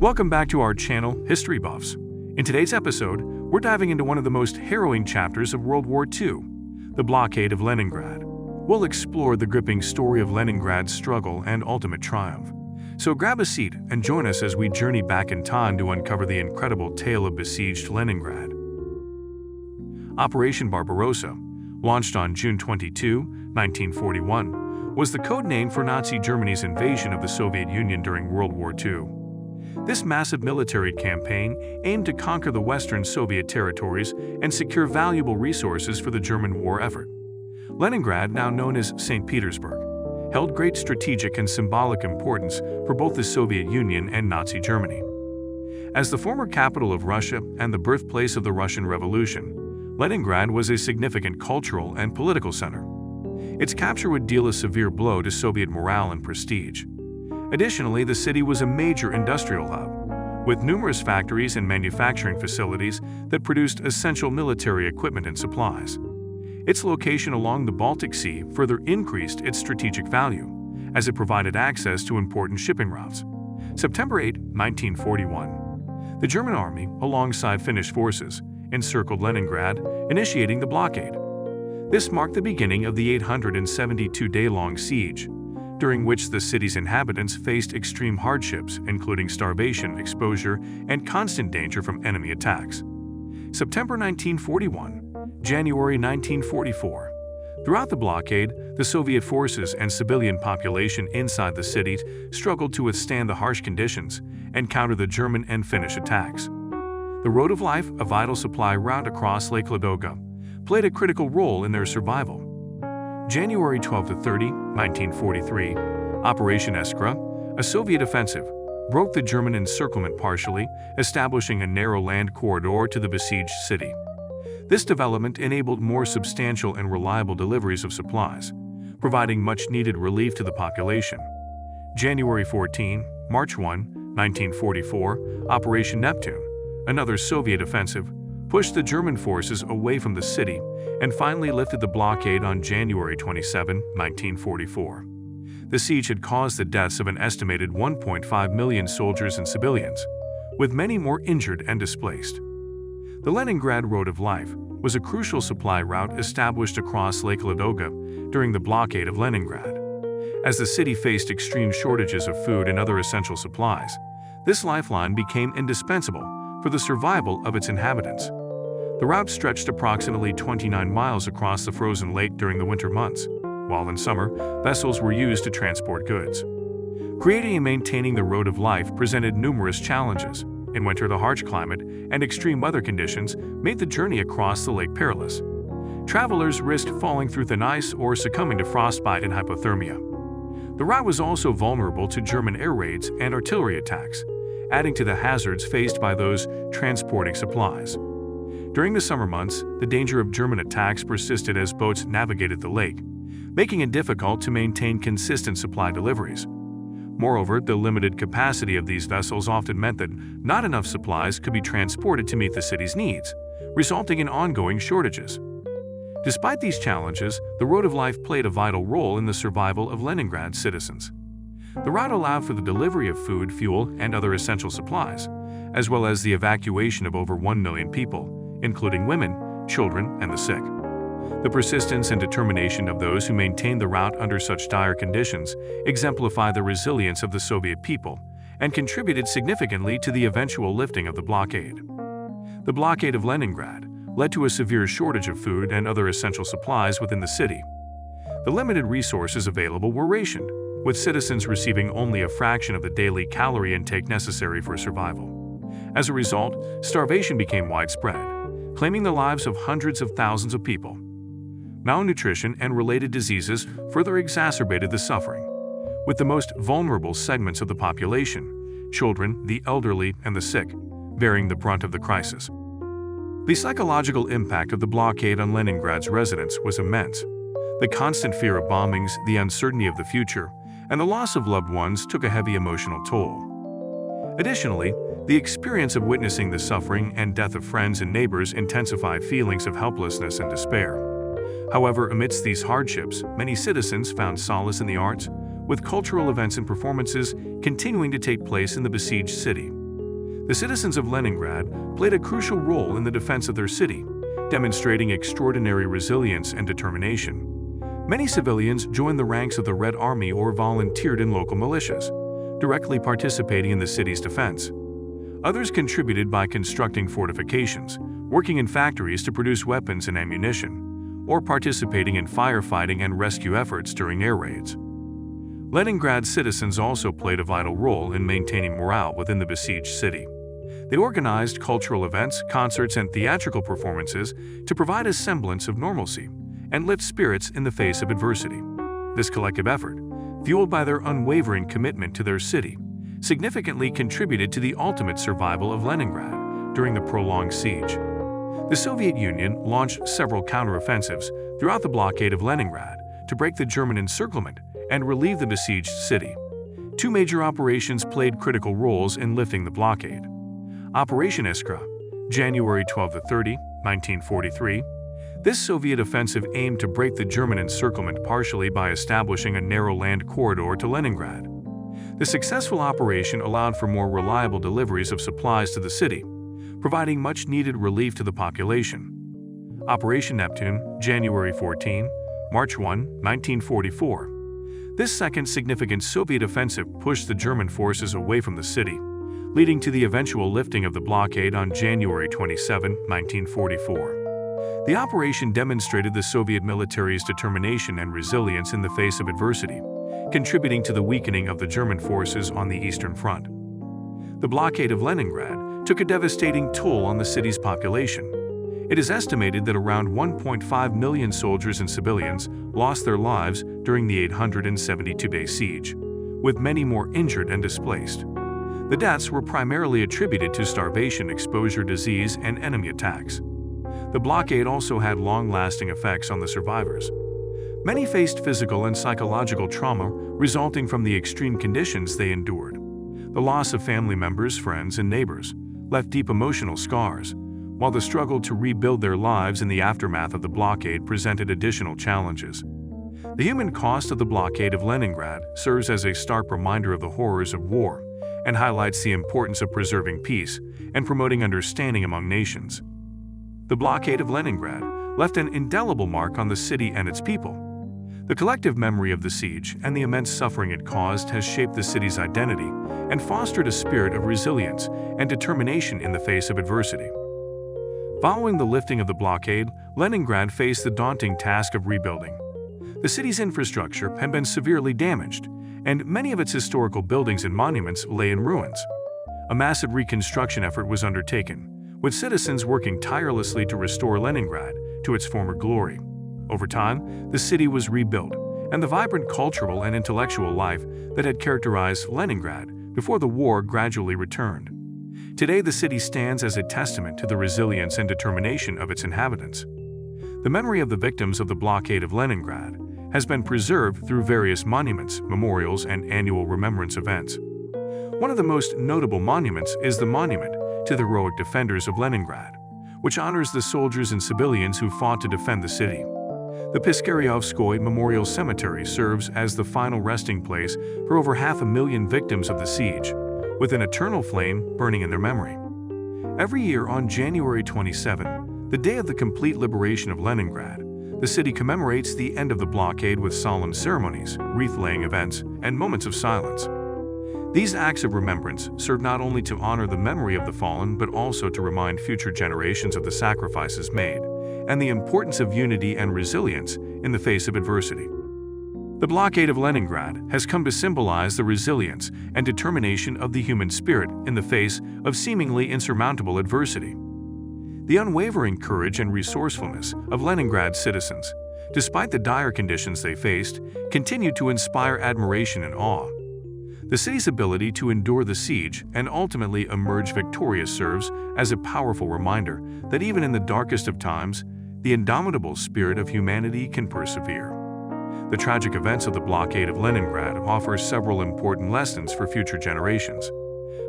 Welcome back to our channel, History Buffs. In today's episode, we're diving into one of the most harrowing chapters of World War II, the Blockade of Leningrad. We'll explore the gripping story of Leningrad's struggle and ultimate triumph. So grab a seat and join us as we journey back in time to uncover the incredible tale of besieged Leningrad. Operation Barbarossa, launched on June 22, 1941, was the code name for Nazi Germany's invasion of the Soviet Union during World War II. This massive military campaign aimed to conquer the Western Soviet territories and secure valuable resources for the German war effort. Leningrad, now known as Saint Petersburg, held great strategic and symbolic importance for both the Soviet Union and Nazi Germany. As the former capital of Russia and the birthplace of the Russian Revolution, Leningrad was a significant cultural and political center. Its capture would deal a severe blow to Soviet morale and prestige. Additionally, the city was a major industrial hub, with numerous factories and manufacturing facilities that produced essential military equipment and supplies. Its location along the Baltic Sea further increased its strategic value, as it provided access to important shipping routes. September 8, 1941. The German army, alongside Finnish forces, encircled Leningrad, initiating the blockade. This marked the beginning of the 872-day-long siege, during which the city's inhabitants faced extreme hardships, including starvation, exposure, and constant danger from enemy attacks. September 1941, January 1944. Throughout the blockade, the Soviet forces and civilian population inside the city struggled to withstand the harsh conditions and counter the German and Finnish attacks. The Road of Life, a vital supply route across Lake Ladoga, played a critical role in their survival. January 12–30, 1943, Operation Iskra, a Soviet offensive, broke the German encirclement partially, establishing a narrow land corridor to the besieged city. This development enabled more substantial and reliable deliveries of supplies, providing much-needed relief to the population. January 14, March 1, 1944, Operation Neptune, another Soviet offensive, pushed the German forces away from the city and finally lifted the blockade on January 27, 1944. The siege had caused the deaths of an estimated 1.5 million soldiers and civilians, with many more injured and displaced. The Leningrad Road of Life was a crucial supply route established across Lake Ladoga during the blockade of Leningrad. As the city faced extreme shortages of food and other essential supplies, this lifeline became indispensable for the survival of its inhabitants. The route stretched approximately 29 miles across the frozen lake during the winter months, while in summer, vessels were used to transport goods. Creating and maintaining the Road of Life presented numerous challenges. In winter, the harsh climate and extreme weather conditions made the journey across the lake perilous. Travelers risked falling through thin ice or succumbing to frostbite and hypothermia. The route was also vulnerable to German air raids and artillery attacks, adding to the hazards faced by those transporting supplies. During the summer months, the danger of German attacks persisted as boats navigated the lake, making it difficult to maintain consistent supply deliveries. Moreover, the limited capacity of these vessels often meant that not enough supplies could be transported to meet the city's needs, resulting in ongoing shortages. Despite these challenges, the Road of Life played a vital role in the survival of Leningrad's citizens. The route allowed for the delivery of food, fuel, and other essential supplies, as well as the evacuation of over 1 million people, including women, children, and the sick. The persistence and determination of those who maintained the route under such dire conditions exemplify the resilience of the Soviet people and contributed significantly to the eventual lifting of the blockade. The blockade of Leningrad led to a severe shortage of food and other essential supplies within the city. The limited resources available were rationed, with citizens receiving only a fraction of the daily calorie intake necessary for survival. As a result, starvation became widespread, claiming the lives of hundreds of thousands of people. Malnutrition and related diseases further exacerbated the suffering, with the most vulnerable segments of the population, children, the elderly, and the sick, bearing the brunt of the crisis. The psychological impact of the blockade on Leningrad's residents was immense. The constant fear of bombings, the uncertainty of the future, and the loss of loved ones took a heavy emotional toll. Additionally, the experience of witnessing the suffering and death of friends and neighbors intensified feelings of helplessness and despair. However, amidst these hardships, many citizens found solace in the arts, with cultural events and performances continuing to take place in the besieged city. The citizens of Leningrad played a crucial role in the defense of their city, demonstrating extraordinary resilience and determination. Many civilians joined the ranks of the Red Army or volunteered in local militias, directly participating in the city's defense. Others contributed by constructing fortifications, working in factories to produce weapons and ammunition, or participating in firefighting and rescue efforts during air raids. Leningrad citizens also played a vital role in maintaining morale within the besieged city. They organized cultural events, concerts, and theatrical performances to provide a semblance of normalcy and lift spirits in the face of adversity. This collective effort, fueled by their unwavering commitment to their city, significantly contributed to the ultimate survival of Leningrad during the prolonged siege. The Soviet Union launched several counteroffensives throughout the blockade of Leningrad to break the German encirclement and relieve the besieged city. Two major operations played critical roles in lifting the blockade. Operation Iskra, January 12–30, 1943. This Soviet offensive aimed to break the German encirclement partially by establishing a narrow land corridor to Leningrad. The successful operation allowed for more reliable deliveries of supplies to the city, providing much-needed relief to the population. Operation Neptune, January 14, March 1, 1944. This second significant Soviet offensive pushed the German forces away from the city, leading to the eventual lifting of the blockade on January 27, 1944. The operation demonstrated the Soviet military's determination and resilience in the face of adversity, contributing to the weakening of the German forces on the Eastern Front. The blockade of Leningrad took a devastating toll on the city's population. It is estimated that around 1.5 million soldiers and civilians lost their lives during the 872-day siege, with many more injured and displaced. The deaths were primarily attributed to starvation, exposure, disease, and enemy attacks. The blockade also had long-lasting effects on the survivors. Many faced physical and psychological trauma resulting from the extreme conditions they endured. The loss of family members, friends, and neighbors left deep emotional scars, while the struggle to rebuild their lives in the aftermath of the blockade presented additional challenges. The human cost of the blockade of Leningrad serves as a stark reminder of the horrors of war and highlights the importance of preserving peace and promoting understanding among nations. The blockade of Leningrad left an indelible mark on the city and its people. The collective memory of the siege and the immense suffering it caused has shaped the city's identity and fostered a spirit of resilience and determination in the face of adversity. Following the lifting of the blockade, Leningrad faced the daunting task of rebuilding. The city's infrastructure had been severely damaged, and many of its historical buildings and monuments lay in ruins. A massive reconstruction effort was undertaken, with citizens working tirelessly to restore Leningrad to its former glory. Over time, the city was rebuilt, and the vibrant cultural and intellectual life that had characterized Leningrad before the war gradually returned. Today, the city stands as a testament to the resilience and determination of its inhabitants. The memory of the victims of the blockade of Leningrad has been preserved through various monuments, memorials, and annual remembrance events. One of the most notable monuments is the Monument to the Heroic Defenders of Leningrad, which honors the soldiers and civilians who fought to defend the city. The Piskaryovskoye Memorial Cemetery serves as the final resting place for over 500,000 victims of the siege, with an eternal flame burning in their memory. Every year on January 27, the day of the complete liberation of Leningrad, the city commemorates the end of the blockade with solemn ceremonies, wreath-laying events, and moments of silence. These acts of remembrance serve not only to honor the memory of the fallen but also to remind future generations of the sacrifices made and the importance of unity and resilience in the face of adversity. The blockade of Leningrad has come to symbolize the resilience and determination of the human spirit in the face of seemingly insurmountable adversity. The unwavering courage and resourcefulness of Leningrad's citizens, despite the dire conditions they faced, continued to inspire admiration and awe. The city's ability to endure the siege and ultimately emerge victorious serves as a powerful reminder that even in the darkest of times, the indomitable spirit of humanity can persevere. The tragic events of the blockade of Leningrad offer several important lessons for future generations.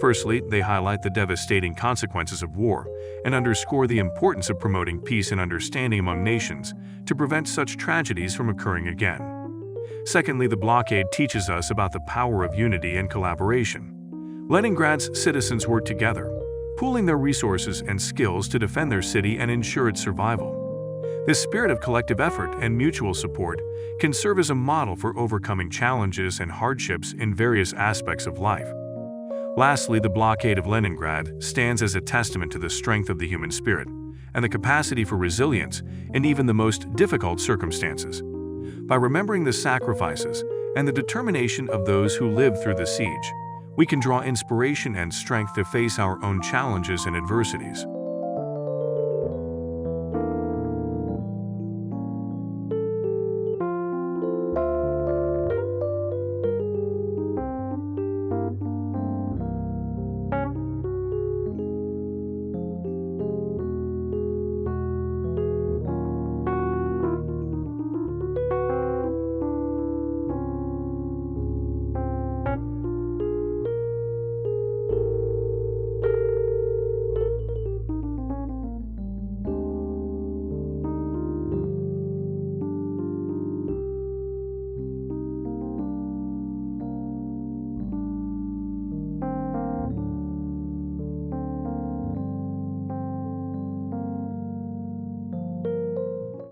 Firstly, they highlight the devastating consequences of war and underscore the importance of promoting peace and understanding among nations to prevent such tragedies from occurring again. Secondly, the blockade teaches us about the power of unity and collaboration. Leningrad's citizens worked together, pooling their resources and skills to defend their city and ensure its survival. This spirit of collective effort and mutual support can serve as a model for overcoming challenges and hardships in various aspects of life. Lastly, the Blockade of Leningrad stands as a testament to the strength of the human spirit and the capacity for resilience in even the most difficult circumstances. By remembering the sacrifices and the determination of those who lived through the siege, we can draw inspiration and strength to face our own challenges and adversities.